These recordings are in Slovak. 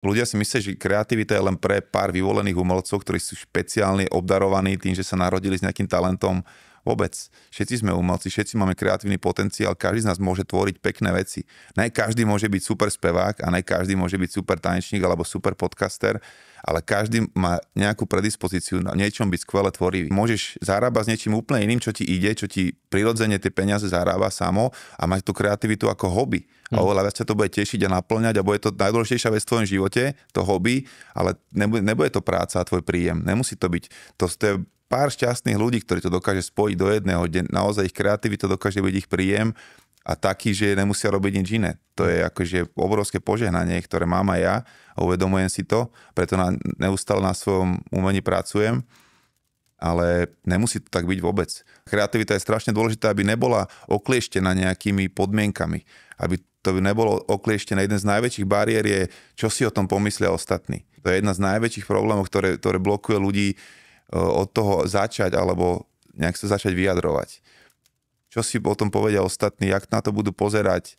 Ľudia si myslia, že kreativita je len pre pár vyvolených umelcov, ktorí sú špeciálne obdarovaní tým, že sa narodili s nejakým talentom. Vôbec. Všetci sme umelci, všetci máme kreatívny potenciál, každý z nás môže tvoriť pekné veci. Ne každý môže byť super spevák a ne každý môže byť super tanečník alebo super podcaster, ale každý má nejakú predispozíciu na niečom byť skvele tvorivý. Môžeš zarábať s niečím úplne iným, čo ti ide, čo ti prirodzene tie peniaze zarába samo a mať tú kreativitu ako hobby. A oveľa viac sa to bude tešiť a naplňať a bude to najdôležitejšia vec v tvojom živote, to hobby, ale nebude to práca a tvoj príjem. Nemusí to byť. To je pár šťastných ľudí, ktorí to dokáže spojiť do jedného, kde naozaj ich kreativita dokáže byť ich príjem a taký, že nemusia robiť nič iné. To je akože obrovské požehnanie, ktoré mám aj ja a uvedomujem si to, preto neustále na svojom umení pracujem, ale nemusí to tak byť vôbec. Kreativita je strašne dôležitá, aby nebola oklieštená nejakými podmienkami, aby to by nebolo oklieštené. Jeden z najväčších bariér je, čo si o tom pomyslia ostatní. To je jedna z najväčších problémov, ktoré blokuje ľudí od toho začať alebo nejak sa začať vyjadrovať. Čo si o tom povedia ostatní, jak na to budú pozerať,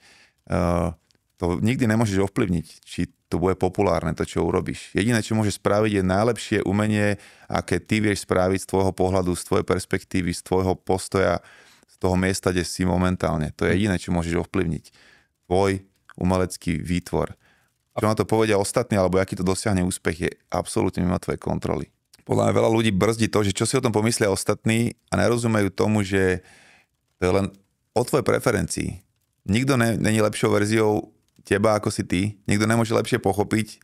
to nikdy nemôžeš ovplyvniť, či to bude populárne, to, čo urobíš. Jediné, čo môžeš spraviť, je najlepšie umenie, aké ty vieš spraviť z tvojho pohľadu, z tvojej perspektívy, z tvojho postoja, z toho miesta, kde si momentálne. To je jediné, čo môžeš ovplyvniť. Tvoj umelecký výtvor. Čo na to povedia ostatní, alebo aký to dosiahne úspech, je absolútne mimo tvojej kontroly. Podľa mňa veľa ľudí brzdí to, že čo si o tom pomyslia ostatní a nerozumejú tomu, že to je len o tvojej preferencii. Nikto není lepšou verziou teba, ako si ty. Nikto nemôže lepšie pochopiť,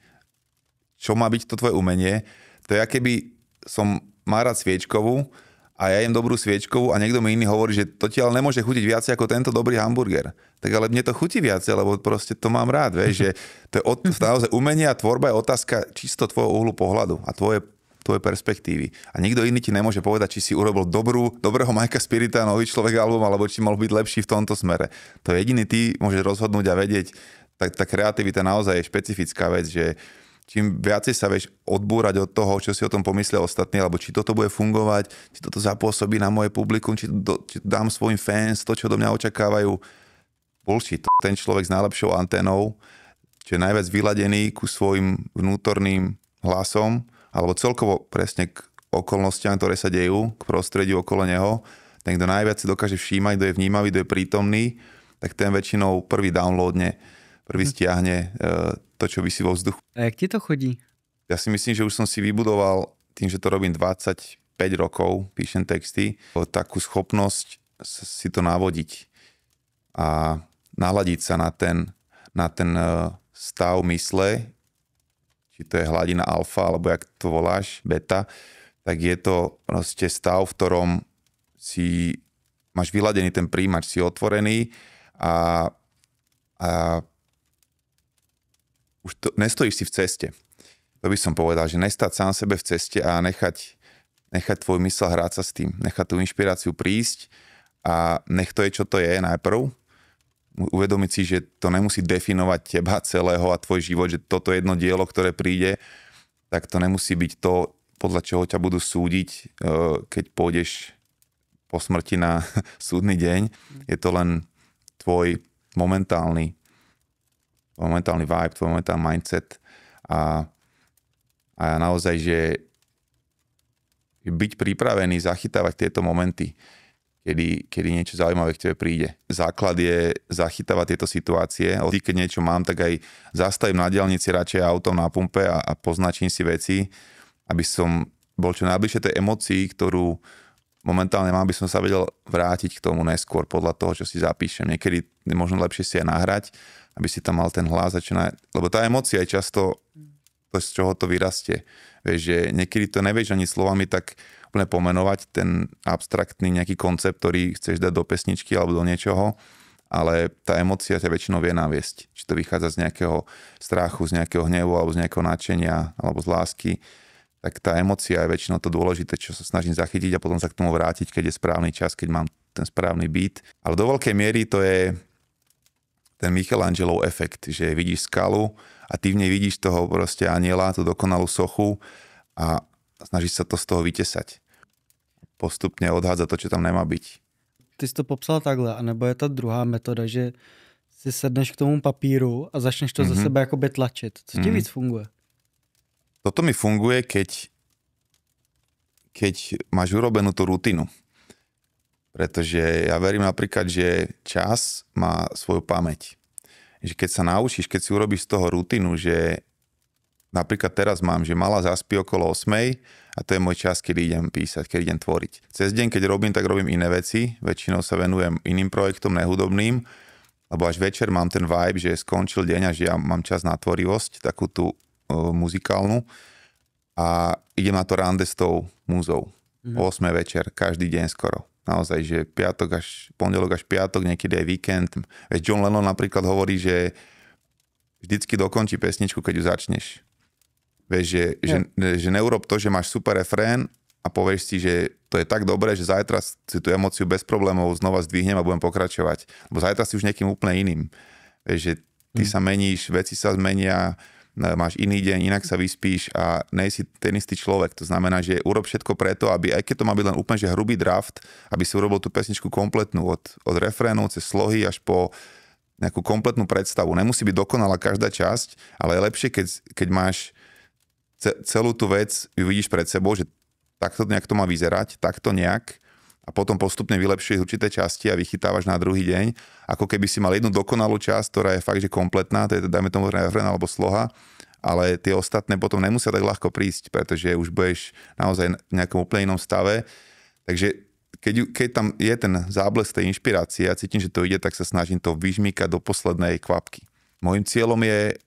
čo má byť to tvoje umenie. To je, keby som má rád sviečkovú a ja jem dobrú sviečkovú a niekto mi iný hovorí, že to ti ale nemôže chutiť viac ako tento dobrý hamburger. Tak ale mne to chutí viacej, lebo proste to mám rád, vieš, že to je naozaj umenie a tvorba je otázka čisto tvojho uhlu pohľadu a tvoje perspektívy. A nikto iný ti nemôže povedať, či si urobil dobrého Majka Spirita, nový človek album, alebo či mal byť lepší v tomto smere. To jediný ty môžeš rozhodnúť a vedieť, tá kreativita naozaj je špecifická vec, že čím viacej sa vieš odbúrať od toho, čo si o tom pomyslia ostatní, alebo či toto bude fungovať, či toto zapôsobí na moje publikum, či dám svojim fans to, čo do mňa očakávajú. Bullshit. Ten človek s najlepšou anténou, čo je najviac vyladený ku svojim vnútorným hlasom, alebo celkovo presne k okolnostiam, ktoré sa dejú, k prostrediu okolo neho. Ten, kto najviac si dokáže všímať, kto je vnímavý, kto je prítomný, tak ten väčšinou prvý downloadne, prvý stiahne to, čo visí vo vzduchu. A jak ti to chodí? Ja si myslím, že už som si vybudoval tým, že to robím 25 rokov, píšem texty, takú schopnosť si to navodiť a naladiť sa na ten stav mysle, či to je hladina alfa, alebo jak to voláš, beta, tak je to proste stav, v ktorom si máš vyladený ten príjimač, si otvorený a už nestojíš si v ceste. To by som povedal, že nestať sám sebe v ceste a nechať tvoj mysel hrať sa s tým, nechať tú inšpiráciu prísť a nech to je, čo to je najprv. Uvedomiť si, že to nemusí definovať teba celého a tvoj život, že toto jedno dielo, ktoré príde, tak to nemusí byť to, podľa čoho ťa budú súdiť, keď pôjdeš po smrti na súdny deň. Je to len tvoj momentálny vibe, tvoj momentálny mindset a naozaj, že byť pripravený zachytávať tieto momenty, kedy niečo zaujímavé k tebe príde. Základ je zachytávať tieto situácie. Keď niečo mám, tak aj zastavím na diaľnici radšej autom na pumpe a poznačím si veci, aby som bol čo najbližšie tej emócii, ktorú momentálne mám, aby som sa vedel vrátiť k tomu neskôr podľa toho, čo si zapíšem. Niekedy je možno lepšie si aj nahrať, aby si tam mal ten hlas, lebo tá emócia je často to, z čoho to vyrastie. Vieš, že niekedy to nevieš ani slovami tak úplne pomenovať, ten abstraktný nejaký koncept, ktorý chceš dať do pesničky alebo do niečoho, ale tá emócia ťa väčšinou vie naviesť. Či to vychádza z nejakého strachu, z nejakého hnevu alebo z nejakého nadšenia alebo z lásky, tak tá emócia je väčšinou to dôležité, čo sa snažím zachytiť a potom sa k tomu vrátiť, keď je správny čas, keď mám ten správny beat. Ale do veľkej miery to je ten Michelangelov efekt, že vidíš skalu a ty v nej vidíš toho proste aniela, tú dokonalú sochu a snažíš sa to z toho vytesať. Postupne odhádzať to, čo tam nemá byť. Ty jsi to popsal takhle, anebo je ta druhá metoda, že si sedneš k tomu papíru a začneš to za sebe jakoby tlačit. Co ti víc funguje? Toto mi funguje, keď máš urobenú tú rutinu. Pretože ja verím napríklad, že čas má svoju pamäť. Že keď sa naučíš, keď si urobíš z toho rutinu, že napríklad teraz mám, že mala zaspí okolo 8 a to je môj čas, kedy idem písať, keď idem tvoriť. Cez deň, keď robím, tak robím iné veci. Väčšinou sa venujem iným projektom, nehudobným, lebo až večer mám ten vibe, že skončil deň a že ja mám čas na tvorivosť, takú tú muzikálnu a idem na to rande s tou múzou. 8 večer, každý deň skoro. Naozaj, že pondelok až piatok, niekedy aj víkend. Veď John Lennon napríklad hovorí, že vždycky dokončí pesničku, keď ju začneš. Vieš, že neurob to, že máš super refrén a povieš si, že to je tak dobré, že zajtra si tú emóciu bez problémov znova zdvihnem a budem pokračovať. Lebo zajtra si už niekým úplne iným. Vieš, že ty sa meníš, veci sa zmenia, máš iný deň, inak sa vyspíš a nejsi ten istý človek. To znamená, že urob všetko preto, aby, aj keď to má byť len úplne že hrubý draft, aby si urobil tú pesničku kompletnú od refrénu cez slohy až po nejakú kompletnú predstavu. Nemusí byť dokonalá každá časť, ale je lepšie, keď máš celú tú vec, vidíš pred sebou, že takto nejak to má vyzerať, takto nejak a potom postupne vylepšuješ určité časti a vychytávaš na druhý deň, ako keby si mal jednu dokonalú časť, ktorá je fakt, že kompletná, to je dajme tomu refrén alebo sloha, ale tie ostatné potom nemusia tak ľahko prísť, pretože už budeš naozaj v nejakom úplne inom stave. Takže keď tam je ten záblesk tej inšpirácie a cítim, že to ide, tak sa snažím to vyžmýkať do poslednej kvapky. Mojím cieľom je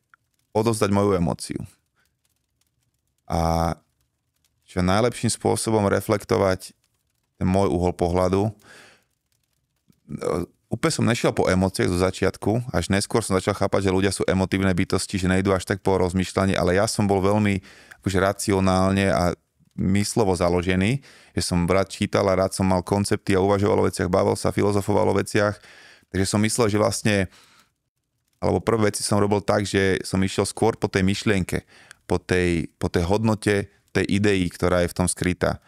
odovzdať moju emóciu. A čo najlepším spôsobom reflektovať ten môj uhol pohľadu. Úplne som nešiel po emóciách zo začiatku, až neskôr som začal chápať, že ľudia sú emotívne bytosti, že nejdú až tak po rozmýšľaní, ale ja som bol veľmi akože racionálne a myslovo založený, že som rád čítal a rád som mal koncepty a uvažoval o veciach, bavil sa, filozofoval o veciach, takže som myslel, že vlastne, alebo prvé veci som robil tak, že som išiel skôr po tej myšlienke, po tej hodnote tej idei, ktorá je v tom skrytá.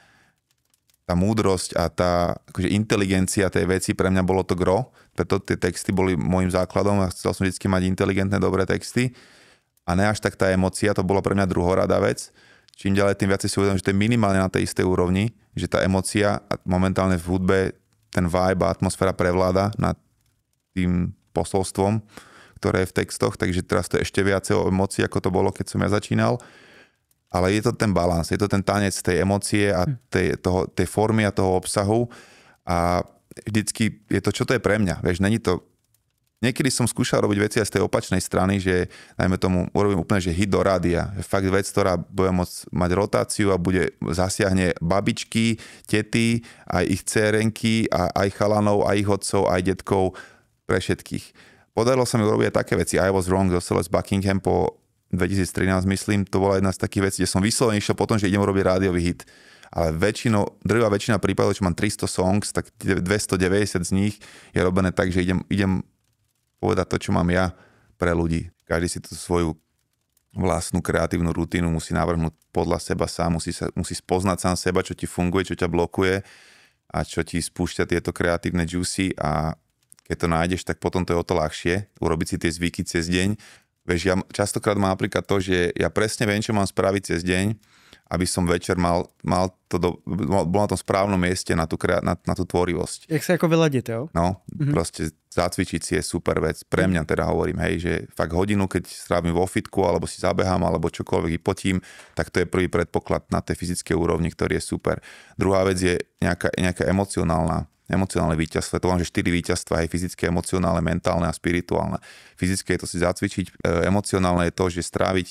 Tá múdrosť a tá akože inteligencia tej veci, pre mňa bolo to gro, preto tie texty boli môjim základom a chcel som vždy mať inteligentné, dobré texty a ne až tak tá emócia, to bolo pre mňa druhoradá vec. Čím ďalej, tým viac si uvedomím, že to je minimálne na tej istej úrovni, že tá emócia a momentálne v hudbe ten vibe a atmosféra prevláda nad tým posolstvom, ktoré je v textoch, takže teraz to je ešte viacej o emócii, ako to bolo, keď som ja začínal. Ale je to ten balans, je to ten tanec tej emócie a tej formy a toho obsahu a vždycky je to, čo to je pre mňa. Vieš, není to... Niekedy som skúšal robiť veci aj z tej opačnej strany, že najmä tomu urobím úplne, že hit do rádia. Fakt vec, ktorá bude môcť mať rotáciu a zasiahne babičky, tety, aj ich dcérenky, a aj chalanov, aj ich otcov, aj detkov, pre všetkých. Podarilo sa mi urobiť aj také veci. I Was Wrong, zo Celeste Buckingham po 2013, myslím, to bola jedna z takých vecí, kde som vyslovene išiel potom, že idem robiť rádiový hit. Ale drvá väčšina prípadov, čo mám 300 songs, tak 290 z nich je robené tak, že idem povedať to, čo mám ja pre ľudí. Každý si tú svoju vlastnú kreatívnu rutinu musí navrhnúť podľa seba sám, musí spoznať sám seba, čo ti funguje, čo ťa blokuje a čo ti spúšťa tieto kreatívne juicy a keď to nájdeš, tak potom to je o to ľahšie, urobiť si tie zvyky cez deň. Vieš, ja častokrát mám napríklad to, že ja presne viem, čo mám spraviť cez deň, aby som večer bol na tom správnom mieste na tú tvorivosť. Jak sa ako vyladit, jo? No, proste zacvičiť si je super vec. Pre mňa teda hovorím, hej, že fakt hodinu, keď strávim vo fitku, alebo si zabehám, alebo čokoľvek hypotím, tak to je prvý predpoklad na tej fyzickej úrovni, ktorý je super. Druhá vec je nejaká emocionálne víťazstvo. To mám, že 4 víťazstva, aj fyzické, emocionálne, mentálne a spirituálne. Fyzické je to si zacvičiť, emocionálne je to, že stráviť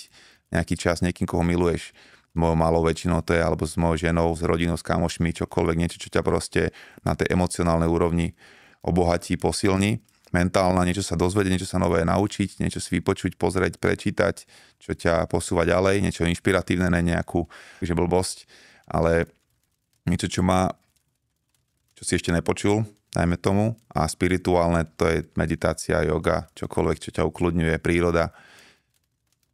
nejaký čas niekým, koho miluješ. Mojou malou väčšinou to je, alebo s mojou ženou, s rodinou, s kamošmi, čokoľvek, niečo, čo ťa proste na tej emocionálnej úrovni obohatí, posilní. Mentálna, niečo sa dozvedieť, niečo sa nové naučiť, niečo si vypočuť, pozrieť, prečítať, čo ťa posúva ďalej, niečo inšpiratívne, ne nejakú blbosť, ale niečo, čo si ešte nepočul, dajme tomu. A spirituálne, to je meditácia, yoga, čokoľvek, čo ťa ukludňuje, príroda.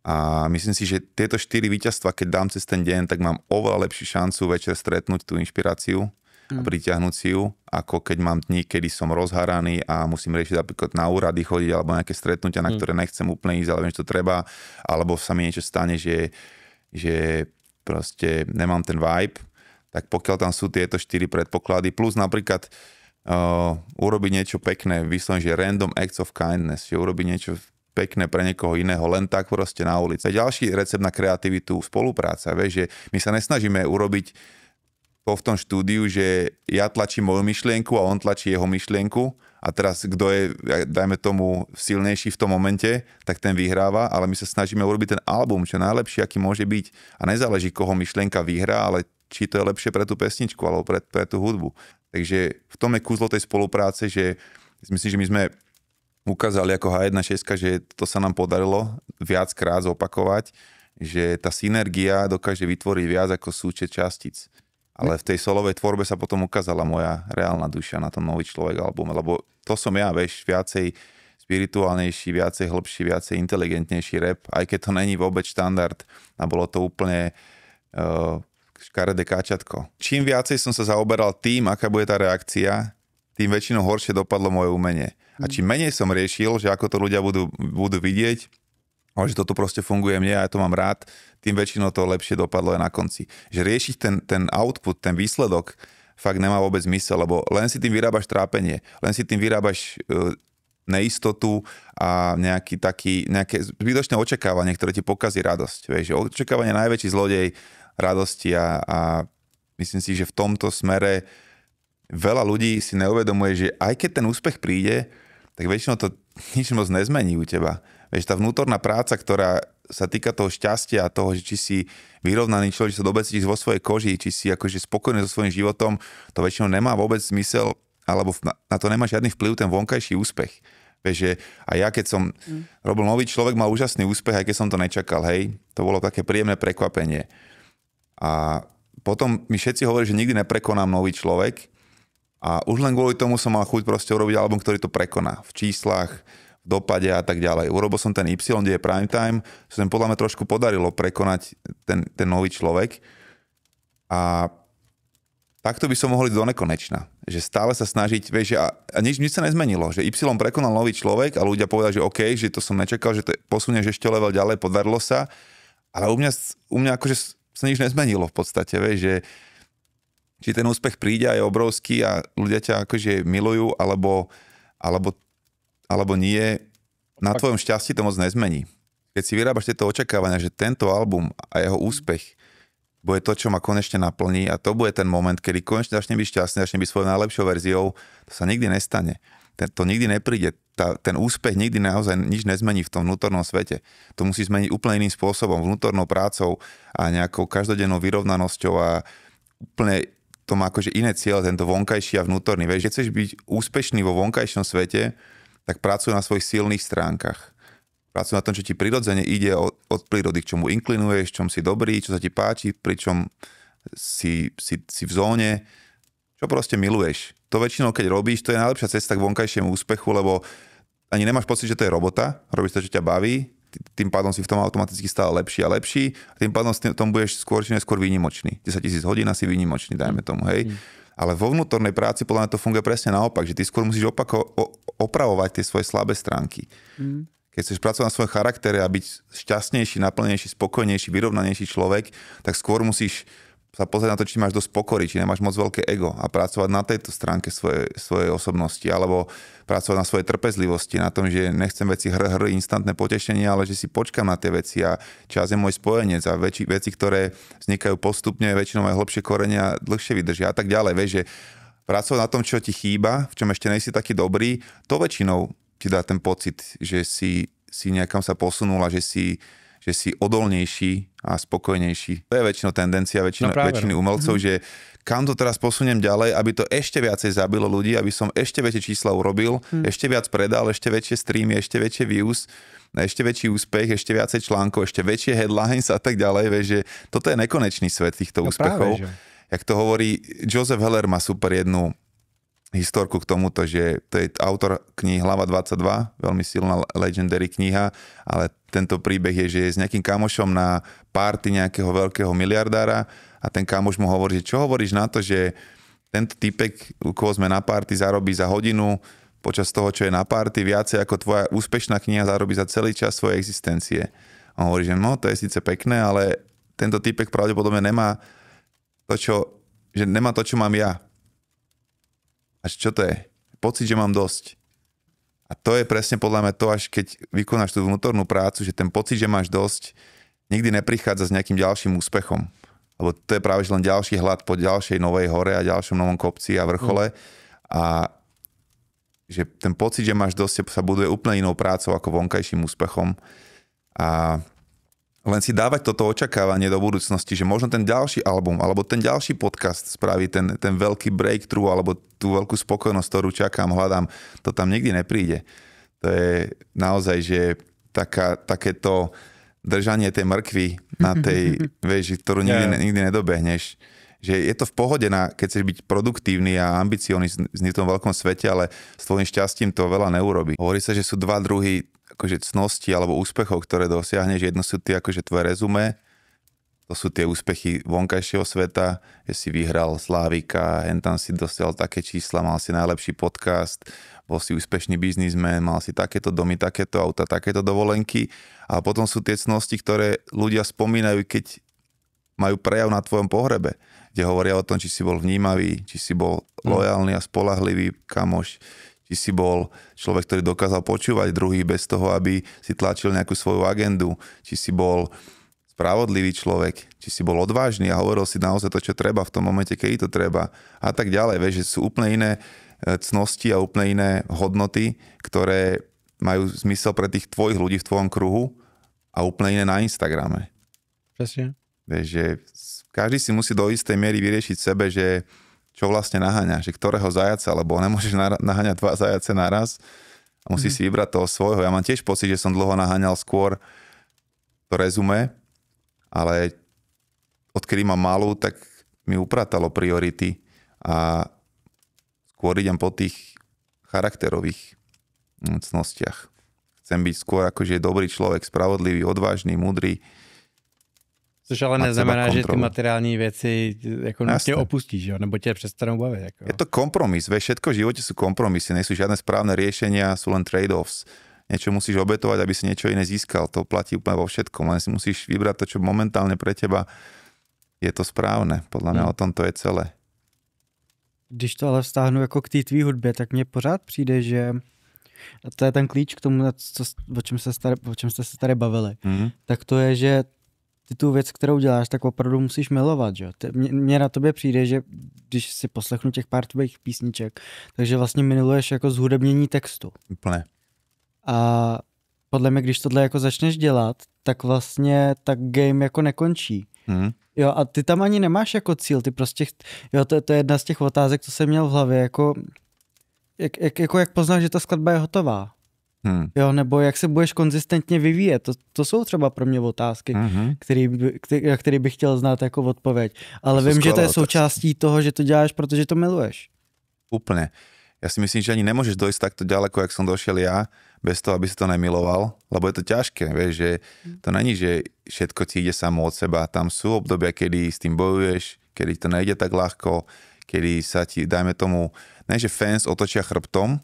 A myslím si, že tieto 4 víťazstva, keď dám cez ten deň, tak mám oveľa lepšiu šancu večer stretnúť tú inšpiráciu a pritiahnuť si ju, ako keď mám dni, kedy som rozharaný a musím riešiť napríklad na úrady chodiť alebo nejaké stretnutia, na ktoré nechcem úplne ísť, ale viem, že to treba, alebo sa mi niečo stane, že proste nemám ten vibe, tak pokiaľ tam sú tieto 4 predpoklady, plus napríklad urobiť niečo pekné, vyslovene, že random acts of kindness, že urobiť niečo pekné pre niekoho iného, len tak proste na ulici. Ďalší recept na kreativitu, spolupráca, vieš, že my sa nesnažíme urobiť to v tom štúdiu, že ja tlačím moju myšlienku a on tlačí jeho myšlienku a teraz kto je, dajme tomu, silnejší v tom momente, tak ten vyhráva, ale my sa snažíme urobiť ten album, čo najlepší, aký môže byť a nezáleží, koho myšlienka vyhrá, ale či to je lepšie pre tú pesničku alebo pre tú hudbu. Takže v tom je kúzlo tej spolupráce, že myslím, že my sme ukázali ako H1.6, že to sa nám podarilo viackrát zopakovať, že tá synergia dokáže vytvoriť viac ako súčet častíc. Ale v tej solovej tvorbe sa potom ukázala moja reálna duša na tom Nový človek albume, lebo to som ja, vieš, viacej spirituálnejší, viacej hlbší, viacej inteligentnejší rap, aj keď to není vôbec štandard a bolo to úplne škaredé káčatko. Čím viacej som sa zaoberal tým, aká bude tá reakcia, tým väčšinou horšie dopadlo moje umenie. A čím menej som riešil, že ako to ľudia budú vidieť, ale že toto proste funguje mne a ja to mám rád, tým väčšinou to lepšie dopadlo aj na konci. Že riešiť ten output, ten výsledok fakt nemá vôbec zmysel, lebo len si tým vyrábaš trápenie, len si tým vyrábaš neistotu a nejaké zbytočné očakávanie, ktoré ti pokazí radosť. Vieš, že očakávanie je najväčší zlodej radosti a myslím si, že v tomto smere veľa ľudí si neuvedomuje, že aj keď ten úspech príde, tak väčšinou to nič moc nezmení u teba. Vieš, tá vnútorná práca, ktorá sa týka toho šťastia a toho, že či si vyrovnaný človek, či sa dobre cítiš vo svojej koži, či si akože spokojný so svojím životom, to väčšinou nemá vôbec zmysel, alebo na to nemá žiadny vplyv ten vonkajší úspech. Vieš, že a ja keď som robil Nový človek, mal úžasný úspech, aj keď som to nečakal, hej. To bolo také príjemné prekvapenie. A potom mi všetci hovorí, že nikdy neprekonám Nový človek, a už len kvôli tomu som mal chuť proste urobiť album, ktorý to prekoná. V číslach, v dopade a tak ďalej. Urobil som ten Y, kde je prime time, čo sa mi podľa mňa trošku podarilo prekonať ten Nový človek. A takto by som mohol ísť do nekonečna. Že stále sa snažiť, vieš, a nič sa nezmenilo. Že Y prekonal Nový človek a ľudia povedali, že OK, že to som nečakal, že to posunieš ešte level ďalej, podarilo sa. Ale u mňa akože sa nič nezmenilo v podstate, vieš, že či ten úspech príde a je obrovský a ľudia ťa akože milujú, alebo nie, na tvojom šťastí to moc nezmení. Keď si vyrábaš tieto očakávania, že tento album a jeho úspech bude to, čo ma konečne naplní a to bude ten moment, kedy konečne začne byť šťastný, začne byť svojou najlepšou verziou, to sa nikdy nestane. To nikdy nepríde. Ten úspech nikdy naozaj nič nezmení v tom vnútornom svete. To musí zmeniť úplne iným spôsobom, vnútornou prácou a nejakou každodennou vyrovnanosťou a úplne to má akože iné cieľe, tento vonkajší a vnútorný. Vieš, keď chceš byť úspešný vo vonkajšom svete, tak pracuj na svojich silných stránkach. Pracuj na tom, čo ti prirodzene ide od prírody, k čomu inklinuješ, čom si dobrý, čo sa ti páči, pričom si v zóne, čo proste miluješ. To väčšinou, keď robíš, to je najlepšia cesta k vonkajšiemu úspechu, lebo ani nemáš pocit, že to je robota, robíš to, čo ťa baví, tým pádom si v tom automaticky stále lepší a lepší a tým pádom v tom budeš skôr či neskôr výnimočný. 10 000 hodín asi výnimočný, dajme tomu, hej. Ale vo vnútornej práci podľa mňa to funguje presne naopak, že ty skôr musíš opravovať tie svoje slabé stránky. Keď chceš pracovať na svojom charaktere a byť šťastnejší, naplnejší, spokojnejší, vyrovnanejší človek, tak skôr musíš sa pozrieť na to, či máš dosť pokory, či nemáš moc veľké ego a pracovať na tejto stránke svojej osobnosti, alebo pracovať na svojej trpezlivosti, na tom, že nechcem veci instantné potešenie, ale že si počkam na tie veci a čas je môj spojenec a veci, ktoré vznikajú postupne, väčšinou majú hlbšie korene a dlhšie vydržia a tak ďalej. Vieš, že pracovať na tom, čo ti chýba, v čom ešte nejsi taký dobrý, to väčšinou ti dá ten pocit, že si niekam sa posunul a že si odolnejší a spokojnejší. To je väčšinou tendencia väčšiny umelcov, že kam to teraz posuniem ďalej, aby to ešte viacej zabilo ľudí, aby som ešte väčšie čísla urobil, ešte viac predal, ešte väčšie streamy, ešte väčšie views, ešte väčší úspech, ešte viacej článkov, ešte väčšie headlines a tak ďalej. Vieš, že toto je nekonečný svet týchto úspechov. Práve, jak to hovorí, Joseph Heller má super jednu historku k tomuto, že to je autor knihy Hlava 22, veľmi silná legendary kniha, ale tento príbeh je, že je s nejakým kamošom na party nejakého veľkého miliardára a ten kamoš mu hovorí, že čo hovoríš na to, že tento typek, u koho sme na party, zarobí za hodinu počas toho, čo je na party, viacej ako tvoja úspešná kniha zarobí za celý čas svojej existencie. A on hovorí, že no, to je síce pekné, ale tento typek pravdepodobne nemá to, čo mám ja. A čo to je? Pocit, že mám dosť. A to je presne podľa mňa to, až keď vykonáš tú vnútornú prácu, že ten pocit, že máš dosť, nikdy neprichádza s nejakým ďalším úspechom. Lebo to je práve len ďalší hlad po ďalšej novej hore a ďalšom novom kopci a vrchole. A že ten pocit, že máš dosť, sa buduje úplne inou prácou ako vonkajším úspechom. A len si dávať toto očakávanie do budúcnosti, že možno ten ďalší album alebo ten ďalší podcast spraví ten veľký breakthrough alebo tú veľkú spokojnosť, ktorú čakám, hľadám, to tam nikdy nepríde. To je naozaj, že takéto držanie tej mrkvy na tej, vieš, ktorú nikdy nedobehneš. Že je to v pohode, keď chceš byť produktívny a ambiciózny v tom veľkom svete, ale s tvojím šťastím to veľa neurobí. Hovorí sa, že sú dva druhy akože cnosti alebo úspechov, ktoré dosiahneš. Jedno sú tie akože tvoje rezumé, to sú tie úspechy vonkajšieho sveta, že si vyhral Slávika, tam si dosiahol také čísla, mal si najlepší podcast, bol si úspešný biznismen, mal si takéto domy, takéto auta, takéto dovolenky. A potom sú tie cnosti, ktoré ľudia spomínajú, keď majú prejav na tvojom pohrebe, kde hovoria o tom, či si bol vnímavý, či si bol lojálny a spoľahlivý kamoš, či si bol človek, ktorý dokázal počúvať druhých bez toho, aby si tlačil nejakú svoju agendu, či si bol spravodlivý človek, či si bol odvážny a hovoril si naozaj to, čo treba v tom momente, keď to treba a tak ďalej. Vieš, že sú úplne iné cnosti a úplne iné hodnoty, ktoré majú zmysel pre tých tvojich ľudí v tvojom kruhu a úplne iné na Instagrame. Presne. Vieš, že každý si musí do istej miery vyriešiť sebe, že čo vlastne naháňa, že ktorého zajaca, lebo nemôžeš naháňať dva zajace naraz a musí si vybrať toho svojho. Ja mám tiež pocit, že som dlho naháňal skôr to rezume, ale odkedy mám malú, tak mi upratalo priority a skôr idem po tých charakterových cnostiach. Chcem byť skôr akože dobrý človek, spravodlivý, odvážny, múdry. Což ale neznamená, že ty materiální věci jako nutně opustíš, jo? Nebo tě přestanou bavit. Jako. Je to kompromis, vieš, všetko v živote sú kompromisy, nie sú žiadne správne riešenia, sú len trade-offs. Niečo musíš obetovať, aby si niečo iné získal, to platí úplne vo všetkom, len si musíš vybrať to, čo momentálne pre teba je to správne. Podľa mňa o tom to je celé. Když to ale vztáhnu jako k té tvý hudbě, tak mně pořád přijde, že a to je ten klíč k tomu, o čem jste se tady bavili, tak to je, že ty tu věc, kterou děláš, tak opravdu musíš milovat, že? Mně na tobě přijde, že když si poslechnu těch pár tvých písniček, takže vlastně miluješ jako zhudebnění textu. Úplně. A podle mě, když tohle jako začneš dělat, tak vlastně tak game jako nekončí. Jo, a ty tam ani nemáš jako cíl, ty prostě, jo, to je jedna z těch otázek, co jsem měl v hlavě, jako jak poznáš, že ta skladba je hotová. Jo, nebo jak se budeš konzistentně vyvíjet. To jsou třeba pro mě otázky, který bych chtěl znát jako odpověď. Ale vím, že to je součástí toho, že to děláš, protože to miluješ. Úplne. Ja si myslím, že ani nemôžeš dojsť takto ďaleko, jak som došiel ja, bez toho, aby si to nemiloval, lebo je to ťažké, vieš, že to není, že všetko ti ide samo od seba. Tam sú obdobia, kedy s tým bojuješ, kedy to nejde tak ľahko, kedy sa ti, dajme tomu, ne že fans otočia chrbtom,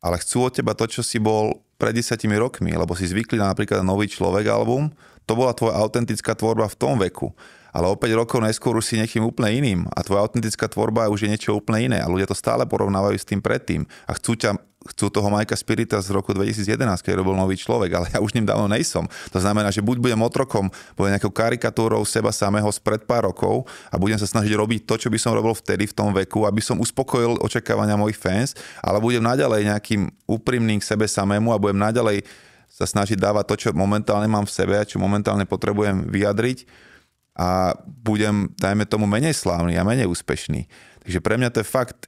ale chcú od teba to, čo si bol pred 10 rokmi, lebo si zvykli na napríklad Nový človek album, to bola tvoja autentická tvorba v tom veku. Ale o 5 rokov neskôr už si niekým úplne iným a tvoja autentická tvorba už je niečo úplne iné a ľudia to stále porovnávajú s tým predtým a chcú toho Majka Spirita z roku 2011, keď robil Nový človek, ale ja už ním dávno nejsom. To znamená, že buď budem otrokom, budem nejakou karikatúrou seba samého spred pár rokov a budem sa snažiť robiť to, čo by som robil vtedy v tom veku, aby som uspokojil očakávania mojich fans, ale budem naďalej nejakým úprimným k sebe samému a budem naďalej sa snažiť dávať to, čo momentálne mám v sebe a čo momentálne potrebujem vyjadriť a budem, dajme tomu, menej slávny a menej úspešný. Takže pre mňa to je fakt,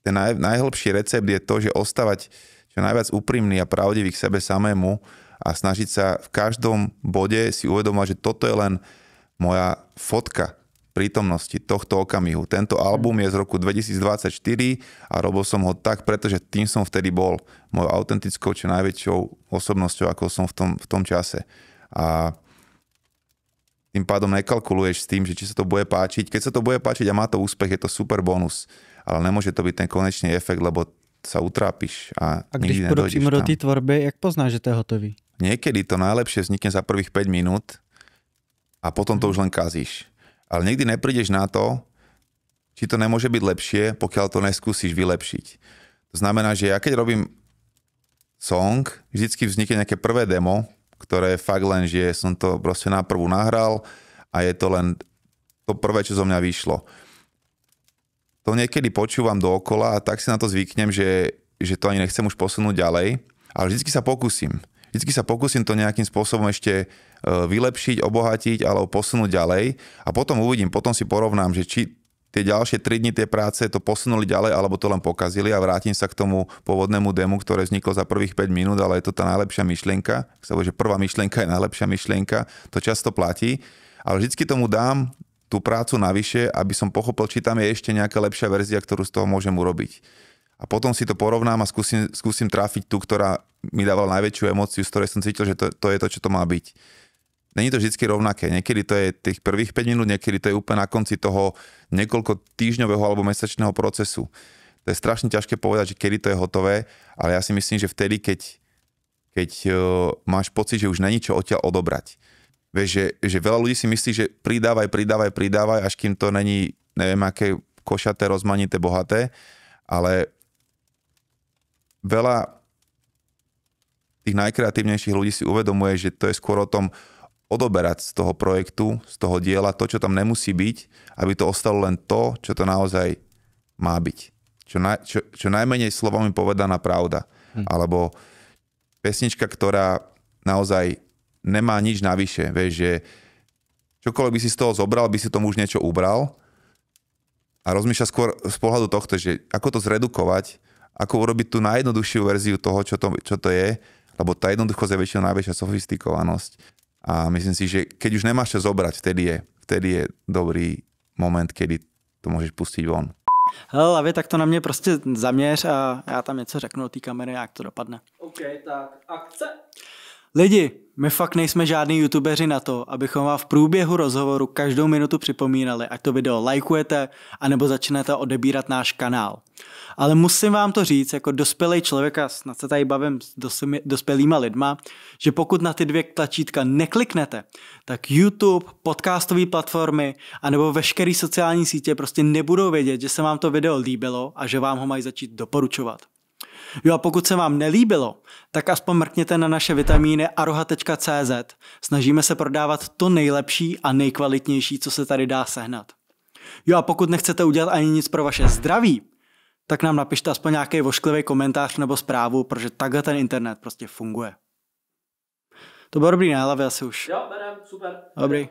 ten najhlbší recept je to, že ostávať čo najviac úprimný a pravdivý k sebe samému a snažiť sa v každom bode si uvedomať, že toto je len moja fotka prítomnosti tohto okamihu. Tento album je z roku 2024 a robil som ho tak, pretože tým som vtedy bol mojou autentickou čo najväčšou osobnosťou, ako som v tom čase. A Tým pádom nekalkuluješ s tým, že či sa to bude páčiť. Keď sa to bude páčiť a má to úspech, je to super bonus. Ale nemôže to byť ten konečný efekt, lebo sa utrápiš a nikdy nedojdeš tam. A když pôjdu do tej tvorby, jak poznáš, že to je hotový? Niekedy to najlepšie vznikne za prvých 5 minút a potom to už len kazíš. Ale nikdy neprídeš na to, či to nemôže byť lepšie, pokiaľ to neskúsiš vylepšiť. To znamená, že ja keď robím song, vždycky vznikne nejaké prvé demo, ktoré je fakt len, že som to proste naprvu nahral a je to len to prvé, čo zo mňa vyšlo. To niekedy počúvam dookola a tak si na to zvyknem, že to ani nechcem už posunúť ďalej, ale vždycky sa pokúsim. Vždycky sa pokúsim to nejakým spôsobom ešte vylepšiť, obohatiť alebo posunúť ďalej a potom uvidím, potom si porovnám, že či tie ďalšie 3 dni tie práce to posunuli ďalej, alebo to len pokazili a vrátim sa k tomu pôvodnému demu, ktoré vzniklo za prvých 5 minút, ale je to tá najlepšia myšlienka. Sa povie, že prvá myšlienka je najlepšia myšlienka, to často platí, ale vždycky tomu dám tú prácu navyše, aby som pochopil, či tam je ešte nejaká lepšia verzia, ktorú z toho môžem urobiť. A potom si to porovnám a skúsim trafiť tú, ktorá mi dávala najväčšiu emóciu, z ktorej som cítil, že to je to, čo to má byť. Není to vždy rovnaké. Niekedy to je tých prvých 5 minút, niekedy to je úplne na konci toho niekoľko týždňového alebo mesačného procesu. To je strašne ťažké povedať, že kedy to je hotové, ale ja si myslím, že vtedy, keď máš pocit, že už není čo odtiaľ odobrať. Vieš, že veľa ľudí si myslí, že pridávaj, až kým to není, neviem, aké košaté, rozmanité, bohaté, ale veľa tých najkreatívnejších ľudí si uvedomuje, že to je skôr o tom odoberať z toho projektu, z toho diela to, čo tam nemusí byť, aby to ostalo len to, čo to naozaj má byť. Čo najmenej slovami povedaná pravda. Alebo pesnička, ktorá naozaj nemá nič navyše. Vieš, že čokoľvek by si z toho zobral, by si tomu už niečo ubral a rozmýšľa skôr z pohľadu tohto, že ako to zredukovať, ako urobiť tú najjednoduchšiu verziu toho, čo to je, lebo tá jednoduchosť je väčšinou najväčšia sofistikovanosť. A myslím si, že keď už nemáš čo zobrať, vtedy je dobrý moment, kedy to môžeš pustiť von. Hele, Lavi, tak to na mě prostě zaměř a já tam něco řeknu do té kamery, jak to dopadne. OK, tak akce. Lidi, my fakt nejsme žádný youtubeři na to, abychom vám v průběhu rozhovoru každou minutu připomínali, ať to video lajkujete, anebo začnete odebírat náš kanál. Ale musím vám to říct, jako dospělý člověk, a snad se tady bavím s dospělýma lidma, že pokud na ty 2 tlačítka nekliknete, tak YouTube, podcastové platformy anebo veškeré sociální sítě prostě nebudou vědět, že se vám to video líbilo a že vám ho mají začít doporučovat. Jo a pokud se vám nelíbilo, tak aspoň mrkněte na naše vitamíny aroha.cz. Snažíme se prodávat to nejlepší a nejkvalitnější, co se tady dá sehnat. Jo a pokud nechcete udělat ani nic pro vaše zdraví, tak nám napište aspoň nějaký vošklivý komentář nebo zprávu, protože takhle ten internet prostě funguje. To bylo dobrý, ne, Lavi, asi už. Jo, berem, super. Dobrý.